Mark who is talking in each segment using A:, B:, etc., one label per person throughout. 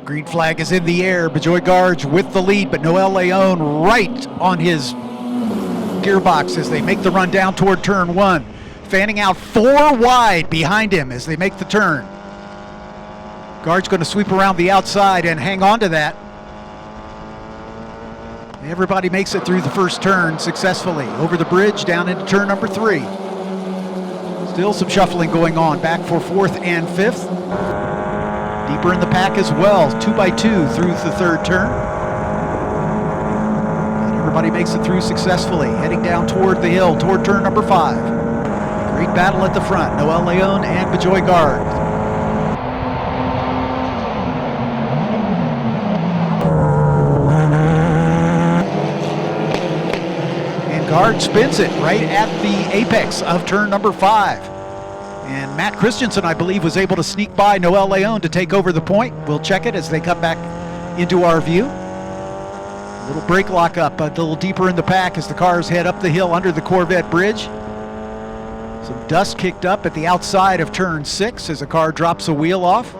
A: Green flag is in the air. Bijoy Garg with the lead, but Noel Leon right on his gearbox as they make the run down toward turn one. Fanning out 4 wide behind him as they make the turn. Garg's going to sweep around the outside and hang on to that. Everybody makes it through the first turn successfully. Over the bridge, down into turn number 3. Still some shuffling going on. Back for 4th and 5th. Deeper in the pack as well. 2 by 2 through the third turn. And everybody makes it through successfully. Heading down toward the hill, toward turn number 5. Great battle at the front. Noel Leon and Bijoy Garg. Garg spins it right at the apex of turn number 5. And Matt Christensen, I believe, was able to sneak by Noel Leon to take over the point. We'll check it as they come back into our view. A little brake lock up, a little deeper in the pack as the cars head up the hill under the Corvette bridge. Some dust kicked up at the outside of turn 6 as a car drops a wheel off.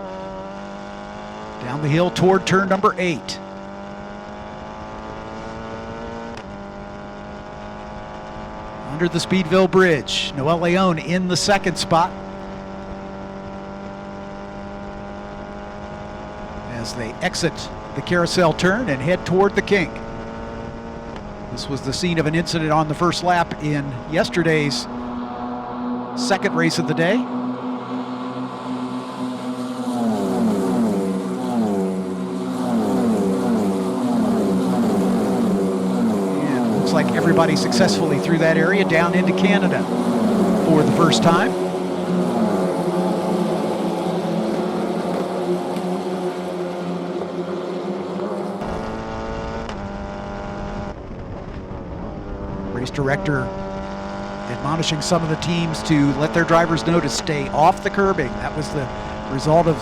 A: Down the hill toward turn number 8. Under the Speedville Bridge, Noel Leon in the second spot. As they exit the carousel turn and head toward the kink. This was the scene of an incident on the first lap in yesterday's second race of the day. Like everybody successfully through that area down into Canada for the first time. Race director admonishing some of the teams to let their drivers know to stay off the curbing. That was the result of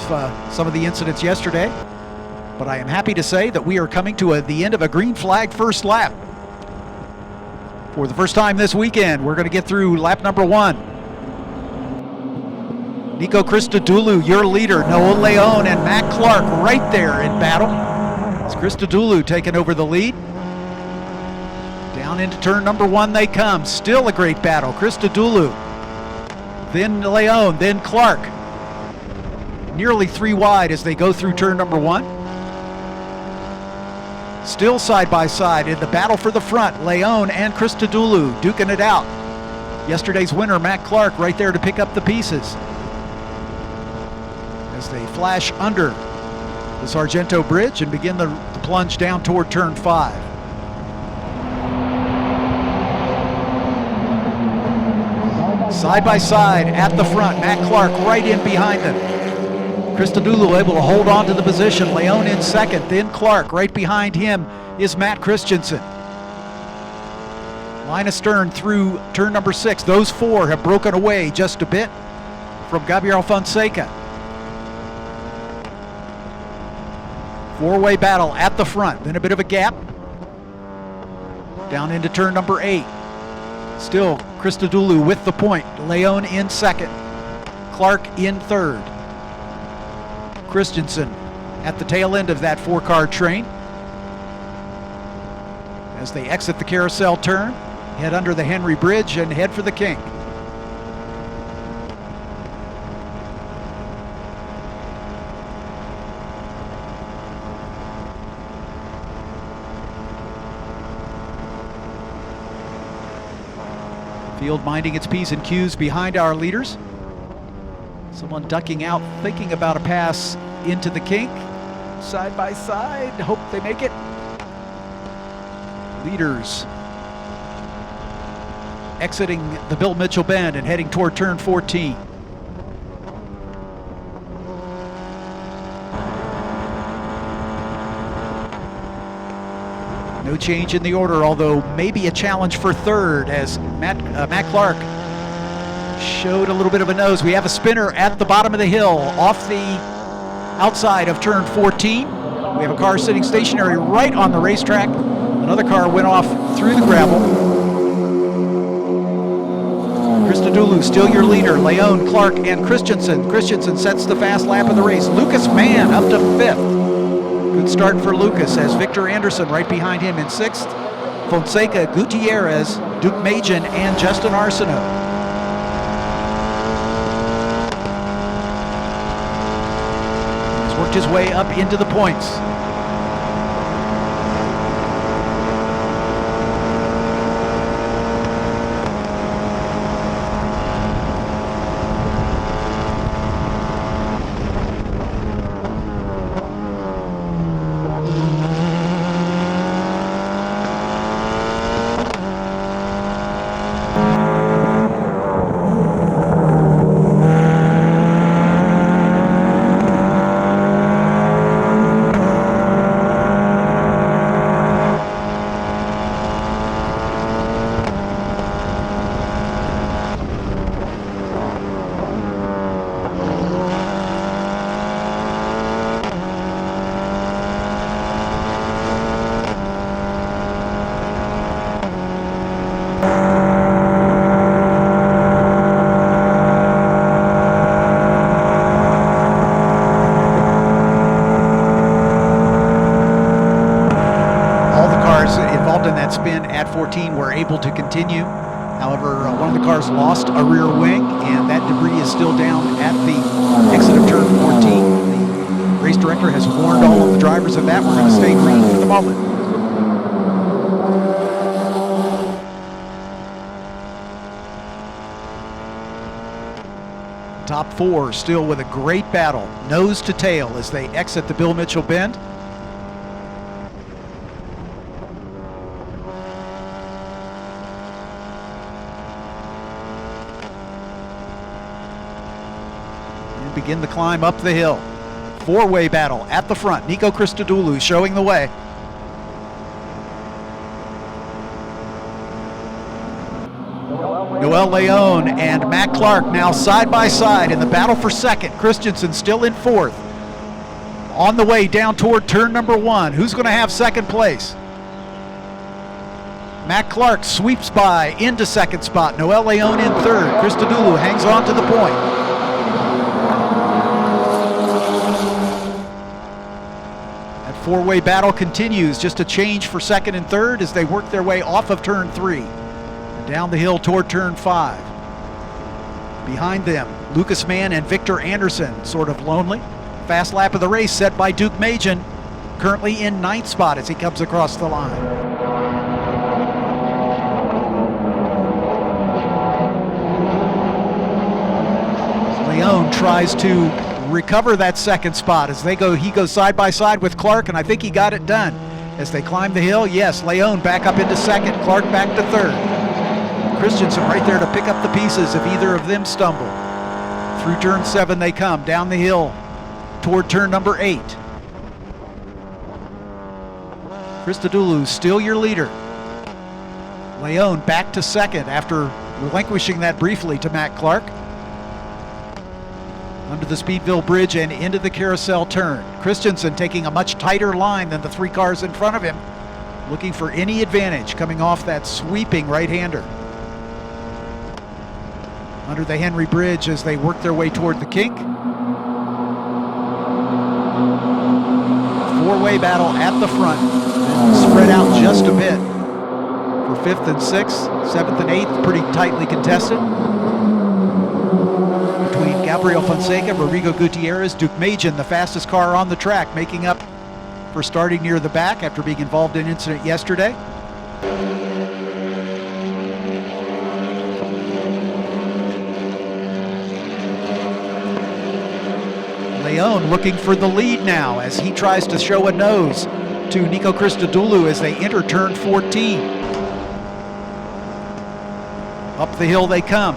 A: some of the incidents yesterday. But I am happy to say that we are coming to the end of a green flag first lap. For the first time this weekend, we're going to get through lap number 1. Nico Christodoulou, your leader. Noel Leon and Matt Clark right there in battle. It's Christodoulou taking over the lead. Down into turn number 1 they come. Still a great battle. Christodoulou, then Leon, then Clark. Nearly 3 wide as they go through turn number 1. Still side by side in the battle for the front. Leon and Christodoulou duking it out. Yesterday's winner, Matt Clark, right there to pick up the pieces. As they flash under the Sargento Bridge and begin the plunge down toward turn 5. Side by side at the front. Matt Clark right in behind them. Christodoulou able to hold on to the position. Leon in second, then Clark. Right behind him is Matt Christensen. Line astern through turn number 6. Those 4 have broken away just a bit from Gabriel Fonseca. 4-way battle at the front, then a bit of a gap. Down into turn number 8. Still Christodoulou with the point. Leon in second. Clark in third. Christensen at the tail end of that 4-car train. As they exit the carousel turn, head under the Henry Bridge and head for the kink. Field minding its P's and Q's behind our leaders. Someone ducking out, thinking about a pass into the kink. Side by side, hope they make it. Leaders exiting the Bill Mitchell Bend and heading toward turn 14. No change in the order, although maybe a challenge for third as Matt Clark showed a little bit of a nose. We have a spinner at the bottom of the hill off the outside of turn 14. We have a car sitting stationary right on the racetrack. Another car went off through the gravel. Christodoulou still your leader. Leon, Clark, and Christensen. Christensen sets the fast lap of the race. Lucas Mann up to 5th. Good start for Lucas as Victor Anderson right behind him in 6th. Fonseca, Gutierrez, Duke Majan, and Justin Arsenault. He's worked his way up into the points. In that spin at 14 were able to continue. However, one of the cars lost a rear wing, and that debris is still down at the exit of turn 14. The race director has warned all of the drivers of that. We're going to stay green for the moment. Top 4 still with a great battle, nose to tail, as they exit the Bill Mitchell bend. Begin the climb up the hill. 4-way battle at the front. Nico Christodoulou showing the way. Noel Leon and Matt Clark now side by side in the battle for second. Christensen still in 4th. On the way down toward turn number 1. Who's going to have second place? Matt Clark sweeps by into 2nd spot. Noel Leon in 3rd. Christodoulou hangs on to the point. That 4-way battle continues. Just a change for 2nd and 3rd as they work their way off of turn 3 and down the hill toward turn 5. Behind them, Lucas Mann and Victor Anderson, sort of lonely. Fast lap of the race set by Duke Majan, currently in 9th spot as he comes across the line. Leon tries to recover that 2nd spot as he goes side by side with Clark, and I think he got it done. As they climb the hill, yes, Leon back up into 2nd, Clark back to 3rd. Christensen right there to pick up the pieces if either of them stumble. Through turn 7 they come, down the hill toward turn number 8. Christodoulou still your leader. Leon back to 2nd after relinquishing that briefly to Matt Clark. Under the Speedville Bridge and into the carousel turn. Christensen taking a much tighter line than the 3 cars in front of him, looking for any advantage coming off that sweeping right-hander. Under the Henry Bridge as they work their way toward the kink. 4-way battle at the front, then spread out just a bit for 5th and 6th, 7th and 8th, pretty tightly contested. Between Gabriel Fonseca, Rodrigo Gutierrez, Duke Majan, the fastest car on the track, making up for starting near the back after being involved in an incident yesterday. Leon looking for the lead now as he tries to show a nose to Nico Christodoulou as they enter turn 14. Up the hill they come.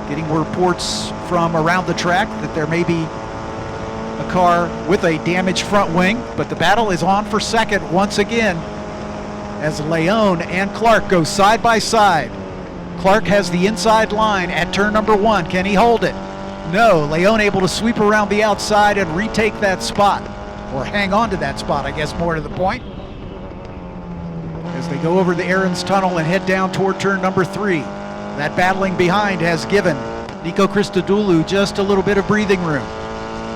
A: Getting reports from around the track that there may be a car with a damaged front wing, but the battle is on for 2nd once again as Leon and Clark go side by side. Clark has the inside line at turn number 1. Can he hold it? No. Leon able to sweep around the outside and retake that spot, or hang on to that spot, I guess, more to the point, as they go over the Aaron's Tunnel and head down toward turn number 3. That battling behind has given Nico Christodoulou just a little bit of breathing room.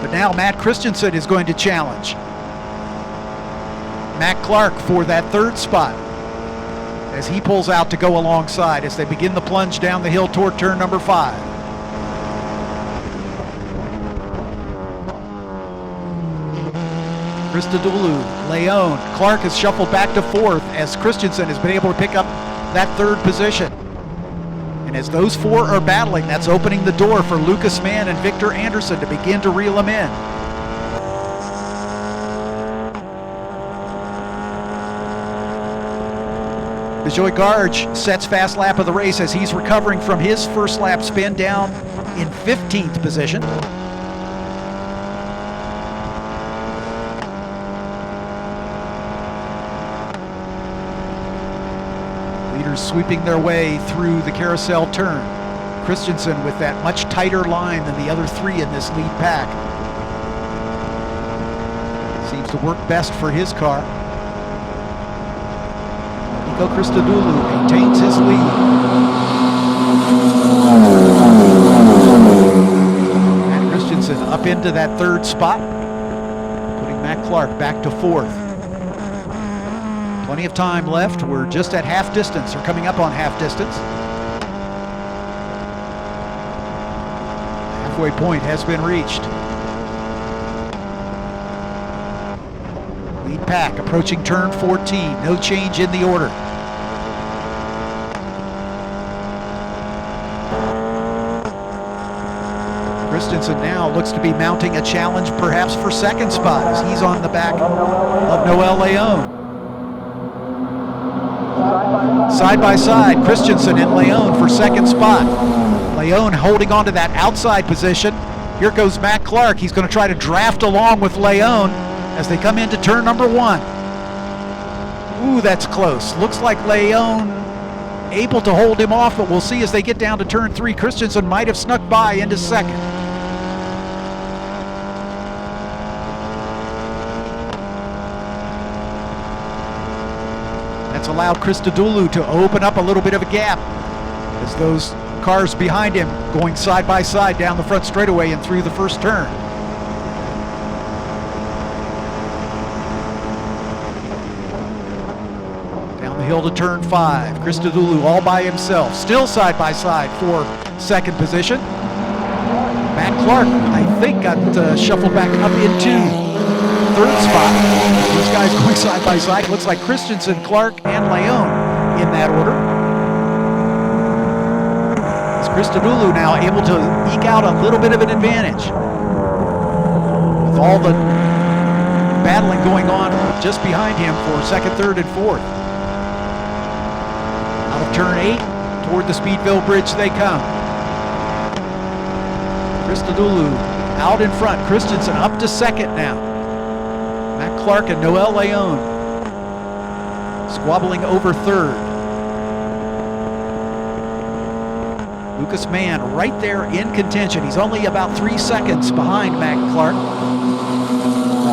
A: But now Matt Christensen is going to challenge. Matt Clark for that third spot as he pulls out to go alongside as they begin the plunge down the hill toward turn number 5. Christodoulou, Leon, Clark has shuffled back to 4th as Christensen has been able to pick up that 3rd position. And as those 4 are battling, that's opening the door for Lucas Mann and Victor Anderson to begin to reel them in. Bijoy Garg sets fast lap of the race as he's recovering from his first lap spin down in 15th position. Leaders sweeping their way through the carousel turn. Christensen with that much tighter line than the other 3 in this lead pack. Seems to work best for his car. Nico Christodoulou maintains his lead. And Christensen up into that 3rd spot, putting Matt Clark back to 4th. Plenty of time left. We're just at half distance, or coming up on half distance. Halfway point has been reached. Lead pack approaching turn 14. No change in the order. Christensen now looks to be mounting a challenge perhaps for 2nd spot as he's on the back of Noel Leon. Side by side, Christensen and Leon for 2nd spot. Leon holding on to that outside position. Here goes Matt Clark. He's going to try to draft along with Leon as they come into turn number 1. Ooh, that's close. Looks like Leon able to hold him off, but we'll see as they get down to turn 3. Christensen might have snuck by into 2nd. That's allowed Christodoulou to open up a little bit of a gap as those cars behind him going side by side down the front straightaway and through the first turn. Down the hill to turn 5. Christodoulou all by himself, still side by side for 2nd position. Matt Clark, I think, got shuffled back up into 3rd spot. These guys going side by side. Looks like Christensen, Clark, and Leon in that order. As Christodoulou now able to eke out a little bit of an advantage with all the battling going on just behind him for 2nd, 3rd, and 4th. Out of turn 8 toward the Speedville Bridge they come. Christodoulou out in front. Christensen up to 2nd now. Matt Clark and Noel Leon squabbling over 3rd. Lucas Mann right there in contention. He's only about 3 seconds behind Matt Clark.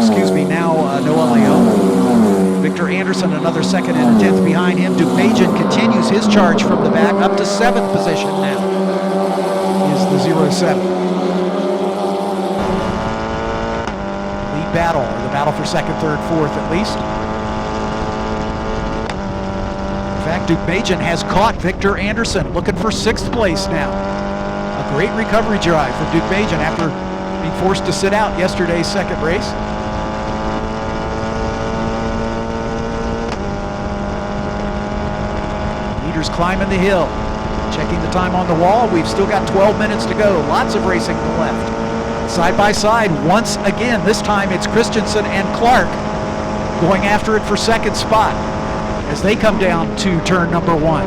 A: Excuse me, now Noel Leon. Victor Anderson another 2nd and a 10th behind him. Duke continues his charge from the back up to 7th position now. Is the 07. Battle, or the battle for 2nd, 3rd, 4th at least. In fact, Duke has caught Victor Anderson, looking for 6th place now. A great recovery drive for Duke after being forced to sit out yesterday's 2nd race. Leaders climbing the hill, checking the time on the wall. We've still got 12 minutes to go. Lots of racing left. Side by side once again. This time it's Christensen and Clark going after it for 2nd spot as they come down to turn number 1.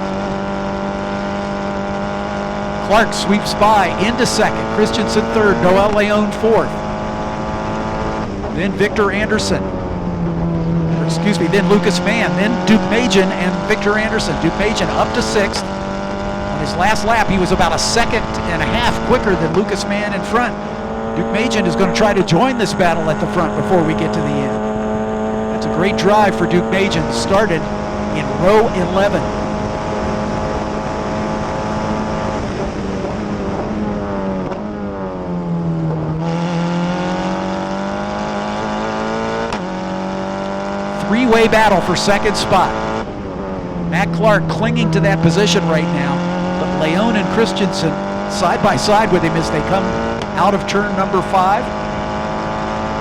A: Clark sweeps by into 2nd. Christensen 3rd. Noel Leon 4th. Then Victor Anderson. Then Lucas Mann. Then Duke and Victor Anderson. Duke up to 6th. On his last lap, he was about a 2.5 seconds quicker than Lucas Mann in front. Duke is going to try to join this battle at the front before we get to the end. That's a great drive for Duke started in row 11. three-way battle for second spot. Matt Clark clinging to that position right now, but Leon and Christensen side by side with him as they come out of turn number 5.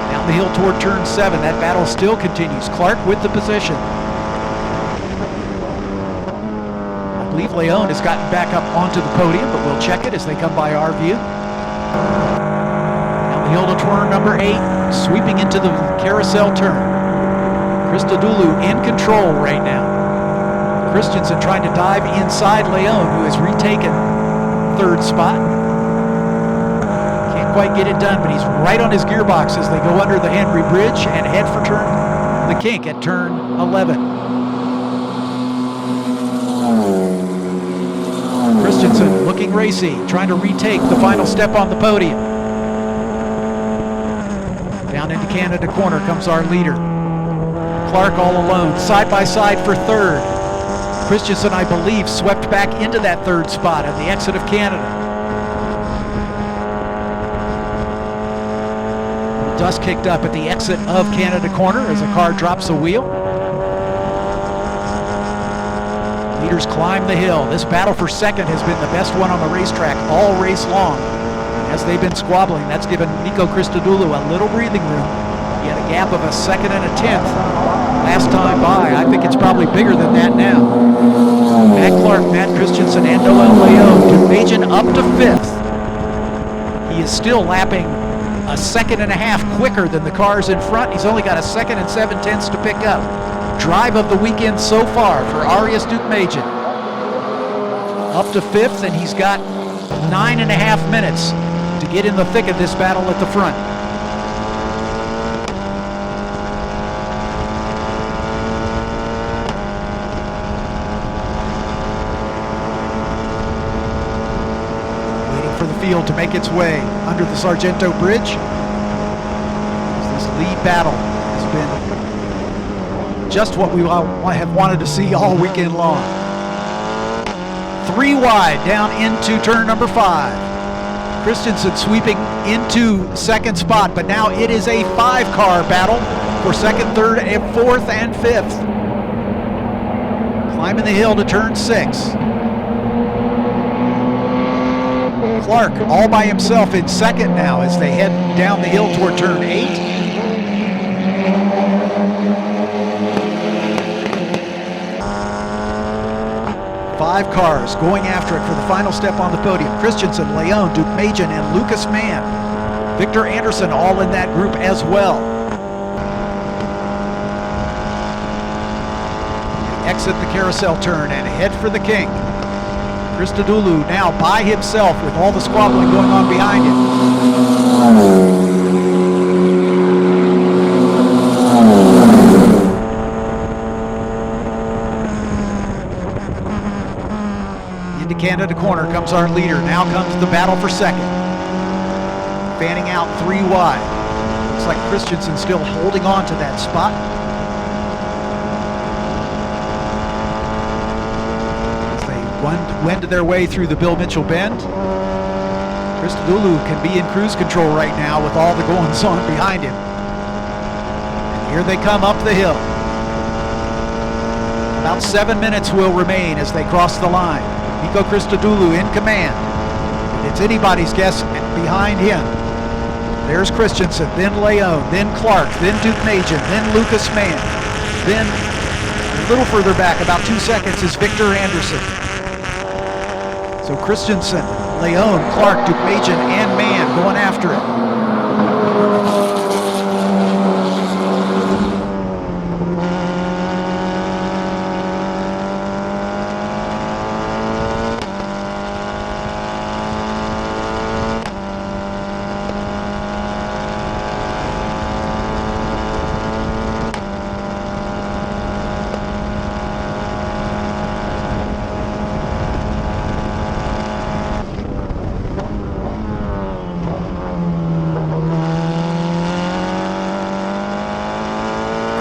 A: Down the hill toward turn 7. That battle still continues. Clark with the position. I believe Leon has gotten back up onto the podium, but we'll check it as they come by our view. Down the hill to turn number 8, sweeping into the carousel turn. Christodoulou in control right now. Christensen trying to dive inside Leon, who has retaken third spot. Can't quite get it done, but he's right on his gearbox as they go under the Henry Bridge and head for the kink at turn 11. Christensen looking racy, trying to retake the final step on the podium. Down into Canada corner comes our leader. Clark all alone, side by side for third. Christensen, I believe, swept back into that third spot at the exit of Canada. Dust kicked up at the exit of Canada corner as a car drops a wheel. Leaders climb the hill. This battle for second has been the best one on the racetrack all race long. And as they've been squabbling, that's given Nico Christodoulou a little breathing room. He had a gap of a second and a 10th last time by. I think it's probably bigger than that now. Matt Clark, Matt Christensen, and Noel Leon to Bajan up to 5th. He is still lapping a second and a half quicker than the cars in front. He's only got a second and 7/10 to pick up. Drive of the weekend so far for Arias Duke-Majan. Up to 5th, and he's got 9.5 minutes to get in the thick of this battle at the front. Field to make its way under the Sargento Bridge. This lead battle has been just what we have wanted to see all weekend long. 3 wide down into turn number 5. Christensen sweeping into second spot, but now it is a 5-car battle for second, third, and 4th and 5th. Climbing the hill to turn 6. Clark all by himself in second now as they head down the hill toward turn 8. Five cars going after it for the final step on the podium. Christensen, Leon, Duke-Majan, and Lucas Mann. Victor Anderson all in that group as well. Exit the carousel turn and head for the kink. Christodoulou now by himself with all the squabbling going on behind him. Into Canada corner comes our leader. Now comes the battle for second. Fanning out 3 wide. Looks like Christensen still holding on to that spot. Wend their way through the Bill Mitchell Bend. Christodoulou can be in cruise control right now with all the goings on behind him. And here they come up the hill. About 7 minutes will remain as they cross the line. Nico Christodoulou in command. It's anybody's guess behind him. There's Christensen, then Leon, then Clark, then Duke-Majan, then Lucas Mann. Then a little further back, about 2 seconds, is Victor Anderson. So Christensen, Leon, Clark, Duke-Majan, and Mann going after it.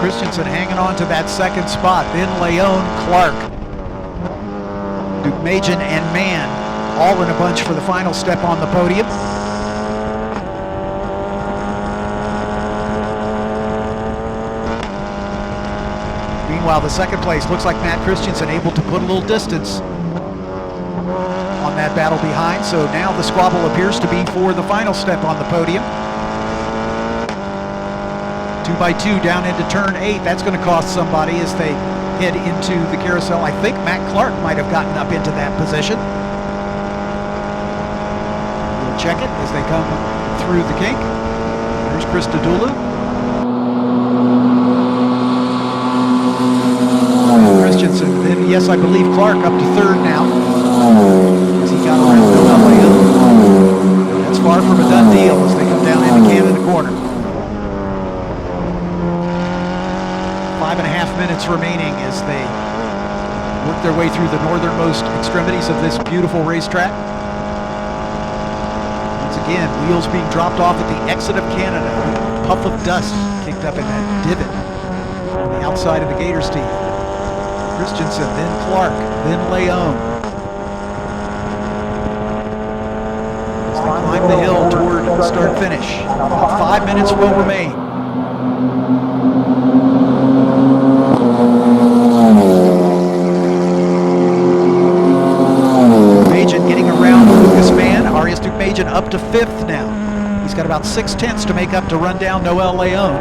A: Christensen hanging on to that second spot. Then Leon, Clark, Duke-Majan, and Mann all in a bunch for the final step on the podium. Meanwhile, the second place looks like Matt Christensen able to put a little distance on that battle behind. So now the squabble appears to be for the final step on the podium. 2x2 down into turn 8. That's going to cost somebody as they head into the carousel. I think Matt Clark might have gotten up into that position. We'll check it as they come through the kink. There's Christodoulou. Christensen, then yes, I believe Clark up to third now. As he got around Noel. That's far from a done deal as they come down into Canada corner. 5.5 minutes remaining as they work their way through the northernmost extremities of this beautiful racetrack. Once again, wheels being dropped off at the exit of Canada. A puff of dust kicked up in that divot on the outside of the gator's teeth. Christensen, then Clark, then Leon. As they climb the hill toward start-finish. About 5 minutes will remain. Getting around Lucas Mann. Arias Duke-Majan up to 5th now. He's got about 6/10 to make up to run down Noel Leon.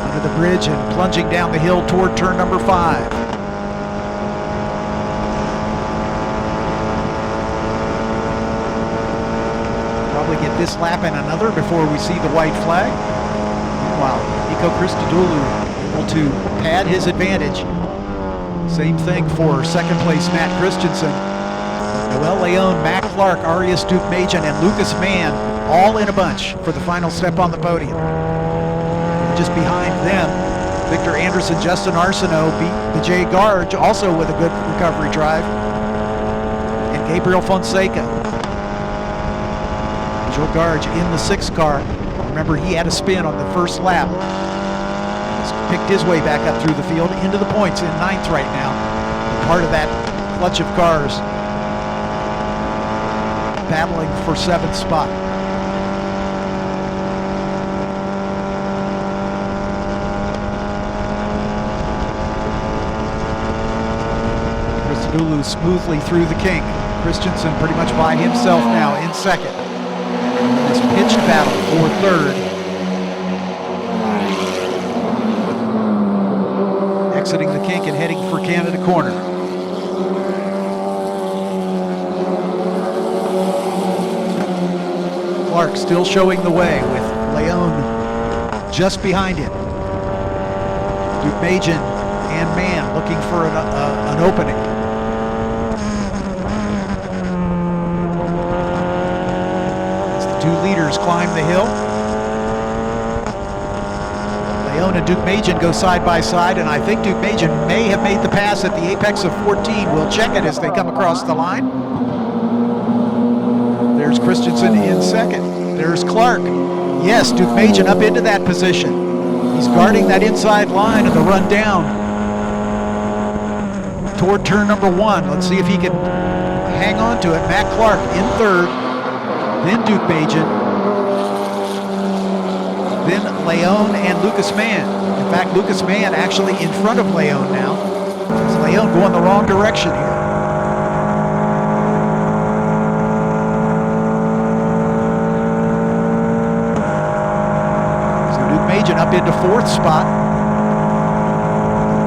A: Under the bridge and plunging down the hill toward turn number 5. Get this lap and another before we see the white flag. Meanwhile, Nico Christodoulou able to pad his advantage. Same thing for second place Matt Christensen. Noel Leon, Matt Clark, Arias Duke-Majan, and Lucas Mann all in a bunch for the final step on the podium. And just behind them, Victor Anderson, Justin Arsenault beat Bijoy Garg, also with a good recovery drive, and Gabriel Fonseca. Bijoy Garg in the 6th car. Remember, he had a spin on the first lap. He's picked his way back up through the field into the points in 9th right now. And part of that clutch of cars battling for 7th spot. Christodoulou smoothly through the kink. Christensen pretty much by himself now in 2nd. This pitched battle for 3rd. Exiting the kink and heading for Canada corner. Clark still showing the way with Leon just behind him. Duke-Majan and Mann looking for an opening. Two leaders climb the hill. Leon and Duke-Majan go side by side, and I think Duke-Majan may have made the pass at the apex of 14. We'll check it as they come across the line. There's Christensen in 2nd. There's Clark. Yes, Duke-Majan up into that position. He's guarding that inside line of the run down toward turn number 1. Let's see if he can hang on to it. Matt Clark in 3rd. Then Duke-Majan, then Leon and Lucas Mann. In fact, Lucas Mann actually in front of Leon now. It's Leon going the wrong direction here. So Duke-Majan up into 4th spot.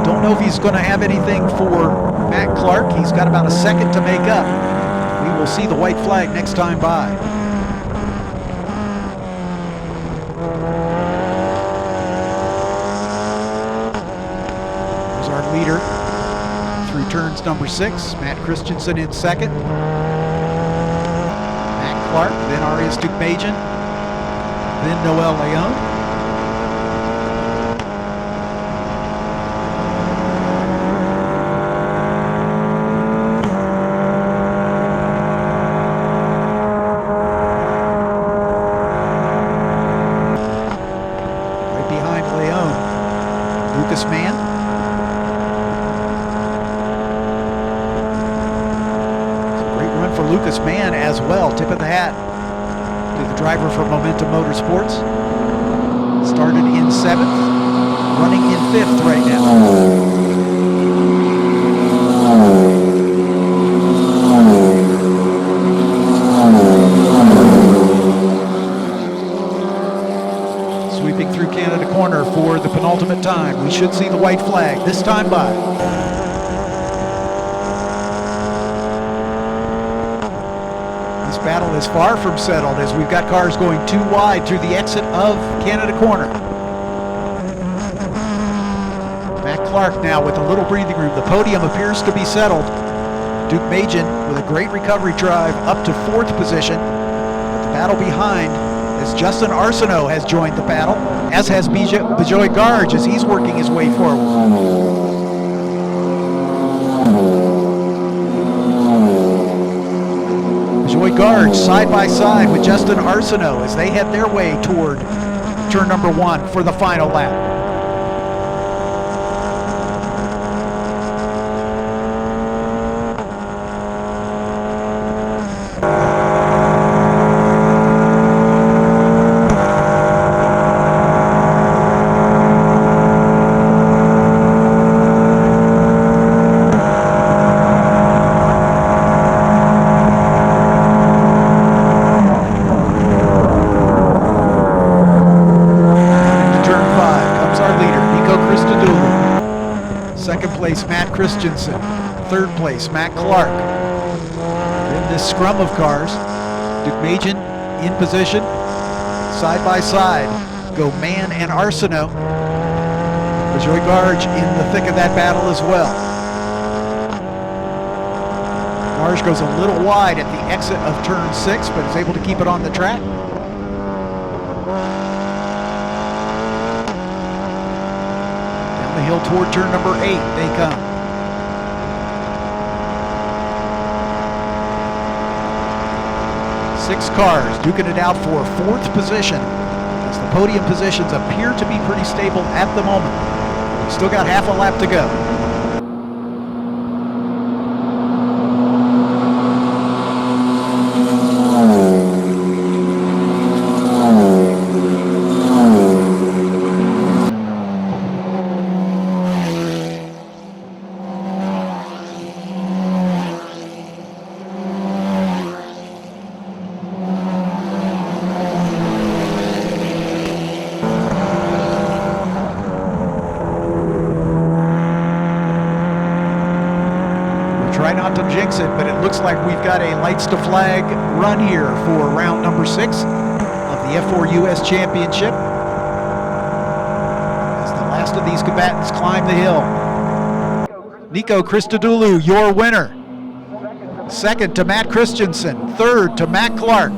A: Don't know if he's going to have anything for Matt Clark. He's got about a second to make up. We will see the white flag next time by. Leader through turns number 6. Matt Christensen in 2nd. Matt Clark, then Arias Duke-Majan, then Noel Leon. Right behind Leon, Lucas Mann. Lucas Mann as well. Tip of the hat to the driver for Momentum Motorsports. Started in 7th, running in 5th right now. Sweeping through Canada corner for the penultimate time. We should see the white flag this time by. This battle is far from settled as we've got cars going too wide through the exit of Canada corner. Matt Clark now with a little breathing room. The podium appears to be settled. Duke Majan with a great recovery drive up to 4th position. But the battle behind as Justin Arsenault has joined the battle, as has Bijoy Garg as he's working his way forward. Bijoy Garg side by side with Justin Arsenault as they head their way toward turn number 1 for the final lap. Second place, Matt Christensen. 3rd place, Matt Clark. In this scrum of cars, Duke Majan in position. Side by side go Mann and Arsenault. Bijoy Garg in the thick of that battle as well. Garg goes a little wide at the exit of turn 6, but is able to keep it on the track. The hill toward turn number 8 they come. Six cars duking it out for 4th position as the podium positions appear to be pretty stable at the moment. Still got half a lap to go. Try not to jinx it, but it looks like we've got a lights to flag run here for round number 6 of the F4 US Championship as the last of these combatants climb the hill. Nico Christodoulou, your winner. 2nd to Matt Christensen. 3rd to Matt Clark.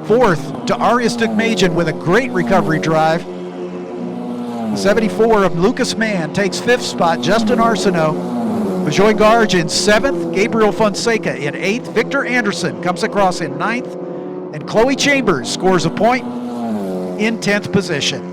A: 4th to Arias Duke Majan with a great recovery drive. The 74 of Lucas Mann takes 5th spot. Justin Arsenault. Bijoy Garg in 7th, Gabriel Fonseca in 8th, Victor Anderson comes across in 9th, and Chloe Chambers scores a point in 10th position.